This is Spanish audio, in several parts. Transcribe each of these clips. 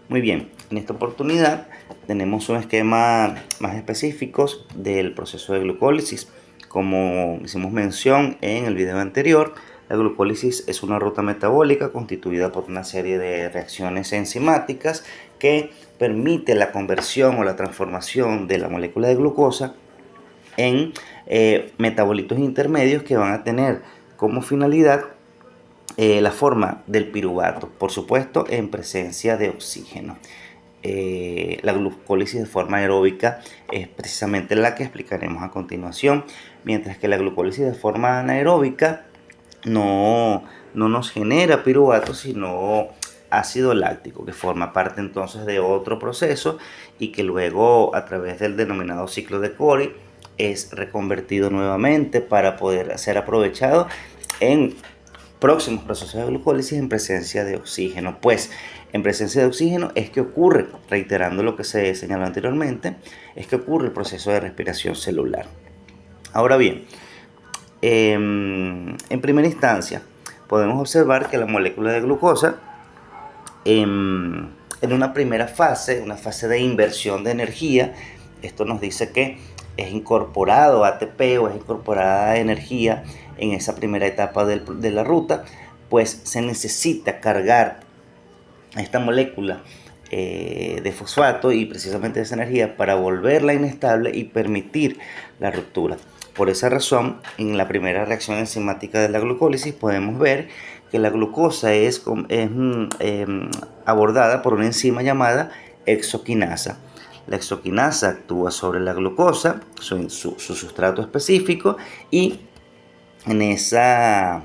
Muy bien, en esta oportunidad tenemos un esquema más específico del proceso de glucólisis. Como hicimos mención en el video anterior, la glucólisis es una ruta metabólica constituida por una serie de reacciones enzimáticas que permite la conversión o la transformación de la molécula de glucosa en metabolitos intermedios que van a tener como finalidad la forma del piruvato, por supuesto en presencia de oxígeno. La glucólisis de forma aeróbica es precisamente la que explicaremos a continuación, mientras que la glucólisis de forma anaeróbica no nos genera piruvato, sino ácido láctico, que forma parte entonces de otro proceso y que luego a través del denominado ciclo de Cori es reconvertido nuevamente para poder ser aprovechado en próximos procesos de glucólisis en presencia de oxígeno. Pues en presencia de oxígeno es que ocurre, reiterando lo que se señaló anteriormente, es que ocurre el proceso de respiración celular. Ahora bien, en primera instancia podemos observar que la molécula de glucosa en una primera fase, una fase de inversión de energía, esto nos dice que es incorporado ATP o es incorporada energía en esa primera etapa de la ruta, pues se necesita cargar a esta molécula de fosfato y precisamente esa energía para volverla inestable y permitir la ruptura. Por esa razón, en la primera reacción enzimática de la glucólisis podemos ver que la glucosa es abordada por una enzima llamada exoquinasa. La exoquinasa actúa sobre la glucosa, su sustrato específico, y en esa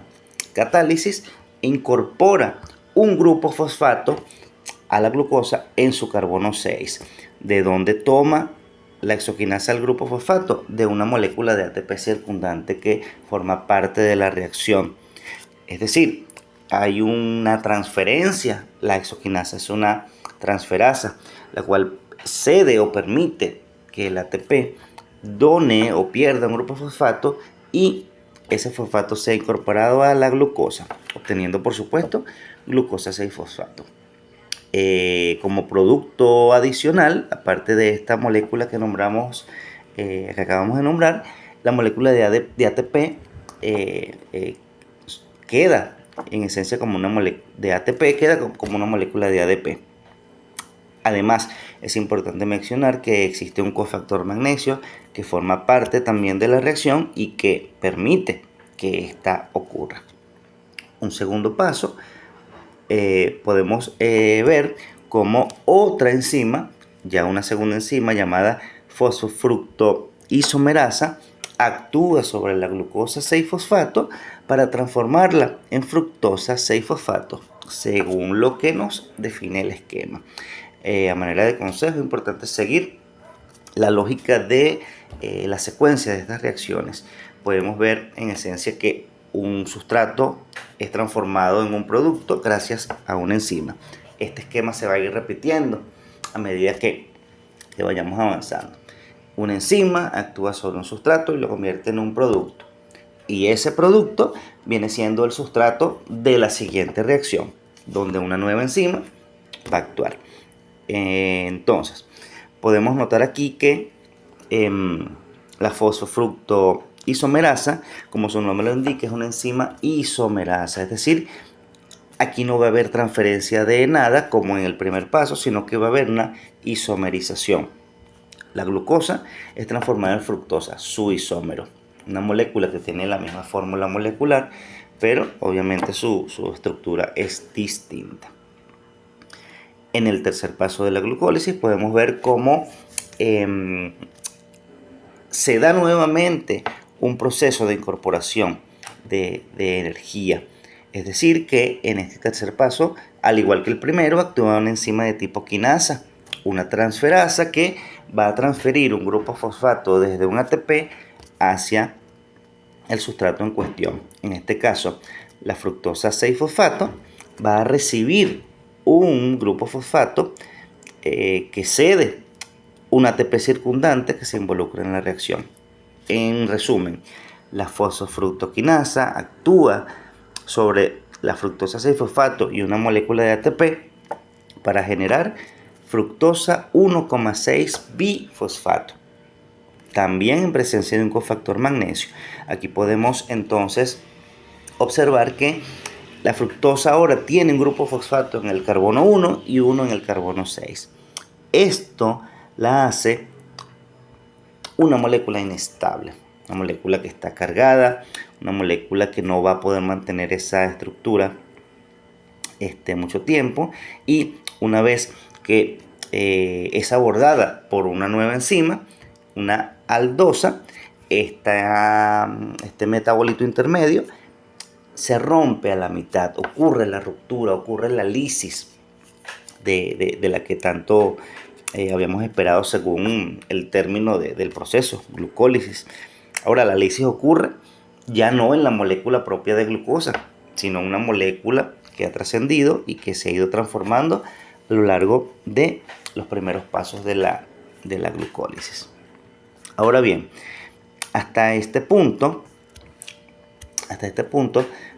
catálisis incorpora un grupo fosfato a la glucosa en su carbono 6. ¿De dónde toma la exoquinasa el grupo fosfato? De una molécula de ATP circundante que forma parte de la reacción. Es decir, hay una transferencia. La exoquinasa es una transferasa, la cual cede o permite que el ATP done o pierda un grupo fosfato y ese fosfato sea incorporado a la glucosa, obteniendo por supuesto glucosa 6-fosfato. Como producto adicional, aparte de esta molécula que nombramos, que acabamos de nombrar, la molécula de ATP queda en esencia como una molécula de ATP, queda como una molécula de ADP. Además, es importante mencionar que existe un cofactor magnesio que forma parte también de la reacción y que permite que esta ocurra. Un segundo paso, podemos ver cómo otra enzima, ya una segunda enzima llamada fosfofructoisomerasa, actúa sobre la glucosa 6-fosfato para transformarla en fructosa 6-fosfato, según lo que nos define el esquema. A manera de consejo, es importante seguir la lógica de la secuencia de estas reacciones. Podemos ver en esencia que un sustrato es transformado en un producto gracias a una enzima. Este esquema se va a ir repitiendo a medida que vayamos avanzando. Una enzima actúa sobre un sustrato y lo convierte en un producto. Y ese producto viene siendo el sustrato de la siguiente reacción, donde una nueva enzima va a actuar. Entonces, podemos notar aquí que la fosfofructoisomerasa, como su nombre lo indica, es una enzima isomerasa, es decir, aquí no va a haber transferencia de nada como en el primer paso, sino que va a haber una isomerización. La glucosa es transformada en fructosa, su isómero, una molécula que tiene la misma fórmula molecular, pero obviamente su estructura es distinta. En el tercer paso de la glucólisis podemos ver cómo se da nuevamente un proceso de incorporación de energía. Es decir, que en este tercer paso, al igual que el primero, actúa una enzima de tipo quinasa, una transferasa que va a transferir un grupo fosfato desde un ATP hacia el sustrato en cuestión. En este caso, la fructosa 6-fosfato va a recibir un grupo fosfato que cede un ATP circundante que se involucra en la reacción. En resumen, la fosfofructoquinasa actúa sobre la fructosa 6-fosfato y una molécula de ATP para generar fructosa 1,6 bifosfato, también en presencia de un cofactor magnesio. Aquí podemos entonces observar que la fructosa ahora tiene un grupo fosfato en el carbono 1 y uno en el carbono 6. Esto la hace una molécula inestable, una molécula que está cargada, una molécula que no va a poder mantener esa estructura mucho tiempo, y una vez que es abordada por una nueva enzima, una aldosa, este metabolito intermedio se rompe a la mitad, ocurre la ruptura, ocurre la lisis de la que tanto habíamos esperado según el término del proceso, glucólisis. Ahora, la lisis ocurre ya no en la molécula propia de glucosa, sino en una molécula que ha trascendido y que se ha ido transformando a lo largo de los primeros pasos de la glucólisis. Ahora bien, hasta este punto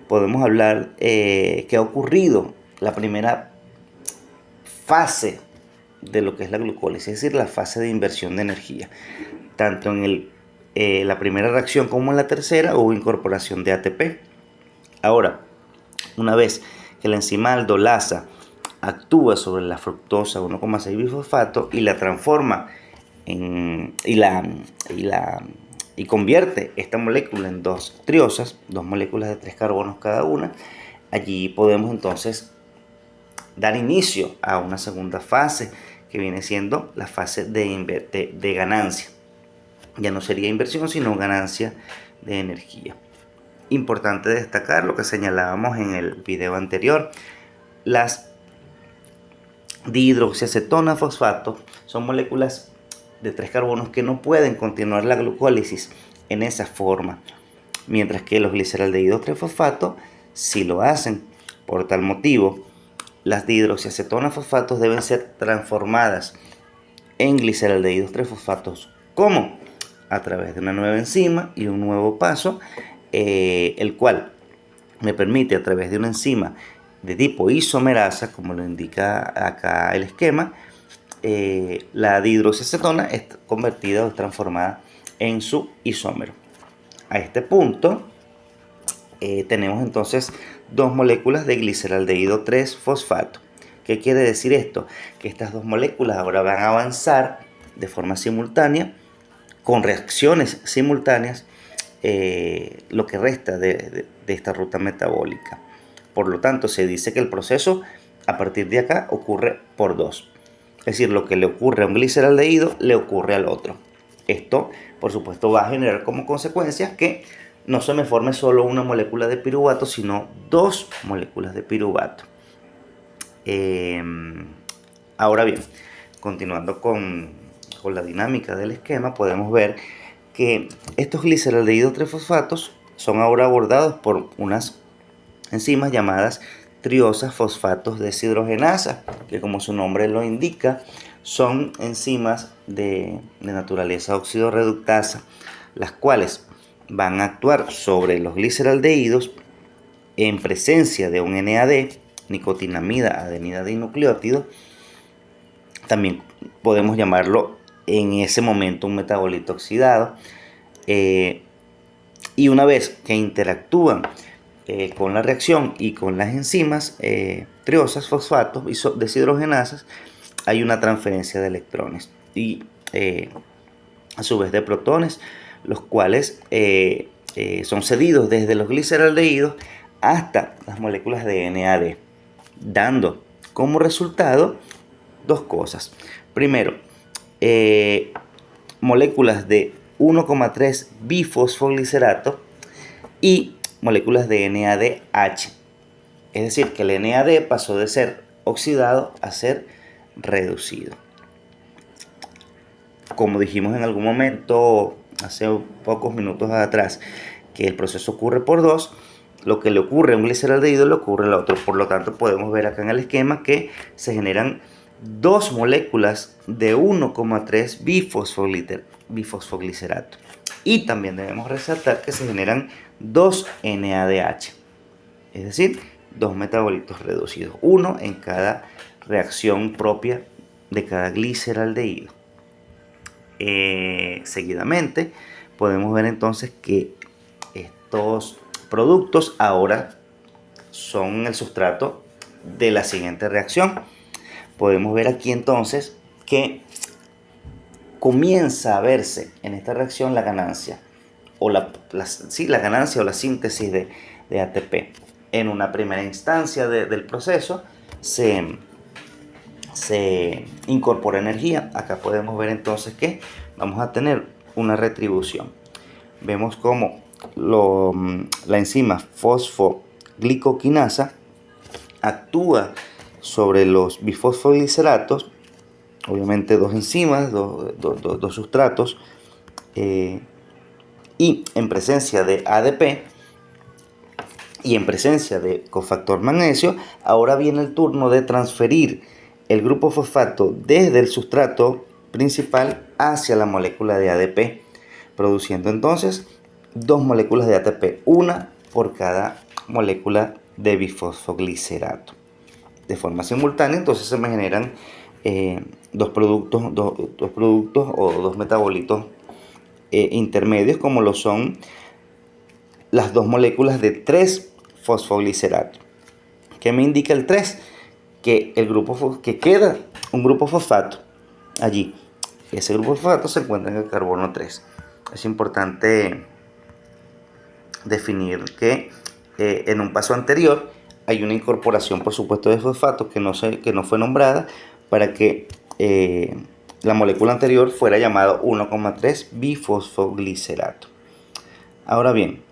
podemos hablar que ha ocurrido la primera fase de lo que es la glucólisis, es decir, la fase de inversión de energía. Tanto en la primera reacción como en la tercera hubo incorporación de ATP. Ahora, una vez que la enzima aldolasa actúa sobre la fructosa 1,6 bifosfato y la transforma y convierte esta molécula en dos triosas, dos moléculas de 3 carbonos cada una, allí podemos entonces dar inicio a una segunda fase que viene siendo la fase de ganancia. Ya no sería inversión, sino ganancia de energía. Importante destacar lo que señalábamos en el video anterior: las dihidroxiacetona fosfato son moléculas de 3 carbonos que no pueden continuar la glucólisis en esa forma, mientras que los gliceraldehídos 3-fosfato sí lo hacen. Por tal motivo, las dihidroxiacetona fosfatos deben ser transformadas en gliceraldehídos 3-fosfatos. ¿Cómo? A través de una nueva enzima y un nuevo paso, el cual me permite, a través de una enzima de tipo isomerasa, como lo indica acá el esquema, la dihidroxiacetona es convertida o es transformada en su isómero. A este punto tenemos entonces dos moléculas de gliceraldehído 3-fosfato. ¿Qué quiere decir esto? Que estas dos moléculas ahora van a avanzar de forma simultánea, con reacciones simultáneas, lo que resta de esta ruta metabólica. Por lo tanto, se dice que el proceso a partir de acá ocurre por dos. Es decir, lo que le ocurre a un gliceraldehído le ocurre al otro. Esto, por supuesto, va a generar como consecuencia que no se me forme solo una molécula de piruvato, sino dos moléculas de piruvato. Ahora bien, continuando con la dinámica del esquema, podemos ver que estos gliceraldehídos 3-fosfatos son ahora abordados por unas enzimas llamadas triosas fosfatos deshidrogenasa, que, como su nombre lo indica, son enzimas de naturaleza oxidorreductasa, las cuales van a actuar sobre los gliceraldehídos en presencia de un NAD, nicotinamida adenina dinucleótido. También podemos llamarlo en ese momento un metabolito oxidado, y una vez que interactúan con la reacción y con las enzimas triosas fosfatos deshidrogenasas, hay una transferencia de electrones y a su vez de protones, los cuales son cedidos desde los gliceraldehídos hasta las moléculas de NAD, dando como resultado dos cosas. Primero, moléculas de 1,3 bifosfoglicerato y moléculas de NADH. Es decir, que el NAD pasó de ser oxidado a ser reducido. Como dijimos en algún momento, hace pocos minutos atrás, que el proceso ocurre por dos, lo que le ocurre a un gliceraldehído le ocurre al otro. Por lo tanto, podemos ver acá en el esquema que se generan dos moléculas de 1,3 bifosfoglicerato. Y también debemos resaltar que se generan dos NADH, es decir, dos metabolitos reducidos, uno en cada reacción propia de cada gliceraldehído. Seguidamente podemos ver entonces que estos productos ahora son el sustrato de la siguiente reacción. Podemos ver aquí entonces que comienza a verse en esta reacción la ganancia o la ganancia o la síntesis de ATP. En una primera instancia del proceso se incorpora energía. Acá podemos ver entonces que vamos a tener una retribución. Vemos como la enzima fosfoglicoquinasa actúa sobre los bifosfogliceratos, obviamente dos enzimas, dos sustratos, y en presencia de ADP y en presencia de cofactor magnesio, ahora viene el turno de transferir el grupo fosfato desde el sustrato principal hacia la molécula de ADP, produciendo entonces dos moléculas de ATP, una por cada molécula de bifosfoglicerato. De forma simultánea, entonces se me generan dos productos o dos metabolitos intermedios, como lo son las dos moléculas de 3-fosfoglicerato. ¿Qué me indica el 3? Que queda un grupo fosfato allí. Ese grupo fosfato se encuentra en el carbono 3. Es importante definir que en un paso anterior hay una incorporación, por supuesto, de fosfato que no fue nombrada para que la molécula anterior fuera llamada 1,3 bifosfoglicerato. Ahora bien,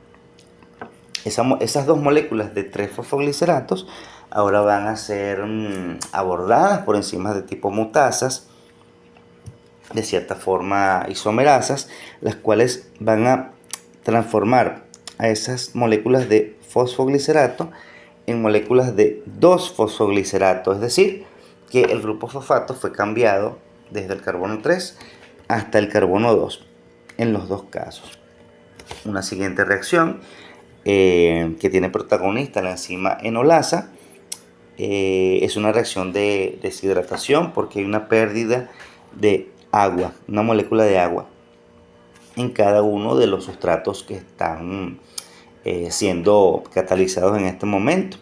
esas dos moléculas de 3 fosfogliceratos ahora van a ser abordadas por enzimas de tipo mutasas, de cierta forma isomerasas, las cuales van a transformar a esas moléculas de fosfoglicerato en moléculas de 2-fosfoglicerato, es decir, que el grupo fosfato fue cambiado desde el carbono 3 hasta el carbono 2 en los dos casos. Una siguiente reacción que tiene protagonista la enzima enolasa es una reacción de deshidratación, porque hay una pérdida de agua, una molécula de agua en cada uno de los sustratos que están siendo catalizados en este momento.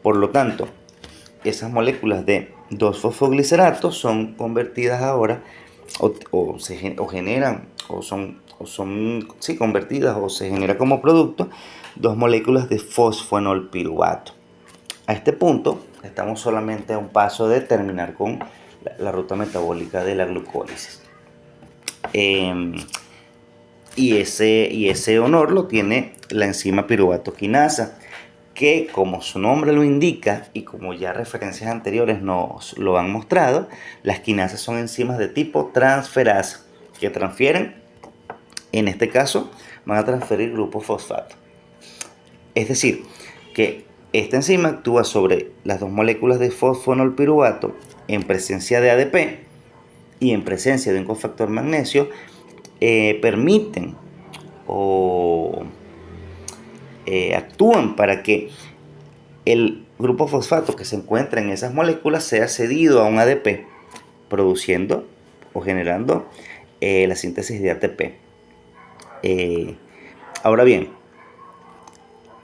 Por lo tanto, esas moléculas de 2-fosfogliceratos son convertidas ahora convertidas o se genera como producto dos moléculas de fosfoenolpiruvato. A este punto estamos solamente a un paso de terminar con la ruta metabólica de la glucólisis. Y ese honor lo tiene la enzima piruvato-quinasa, que, como su nombre lo indica y como ya referencias anteriores nos lo han mostrado, las quinasas son enzimas de tipo transferasa que transfieren, en este caso van a transferir grupo fosfato. Es decir, que esta enzima actúa sobre las dos moléculas de fosfoenolpiruvato en presencia de ADP y en presencia de un cofactor magnesio, permiten o actúan para que el grupo fosfato que se encuentra en esas moléculas sea cedido a un ADP, produciendo o generando la síntesis de ATP. Ahora bien,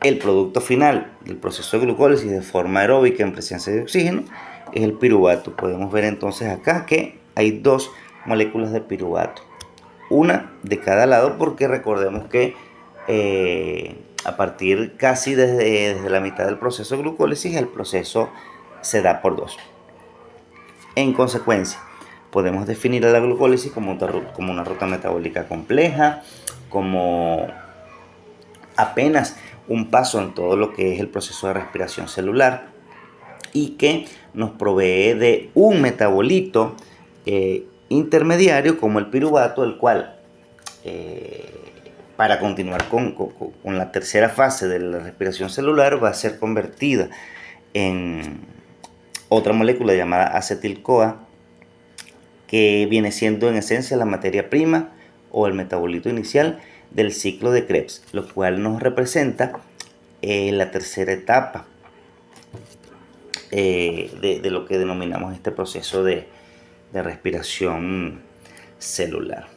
el producto final del proceso de glucólisis de forma aeróbica en presencia de oxígeno es el piruvato. Podemos ver entonces acá que hay dos moléculas de piruvato, una de cada lado, porque recordemos que a partir casi desde la mitad del proceso de glucólisis el proceso se da por dos. En consecuencia, podemos definir a la glucólisis como una ruta metabólica compleja, como apenas un paso en todo lo que es el proceso de respiración celular, y que nos provee de un metabolito intermediario como el piruvato, el cual para continuar con la tercera fase de la respiración celular va a ser convertida en otra molécula llamada acetil-CoA, que viene siendo en esencia la materia prima o el metabolito inicial del ciclo de Krebs, lo cual nos representa la tercera etapa de lo que denominamos este proceso de respiración celular.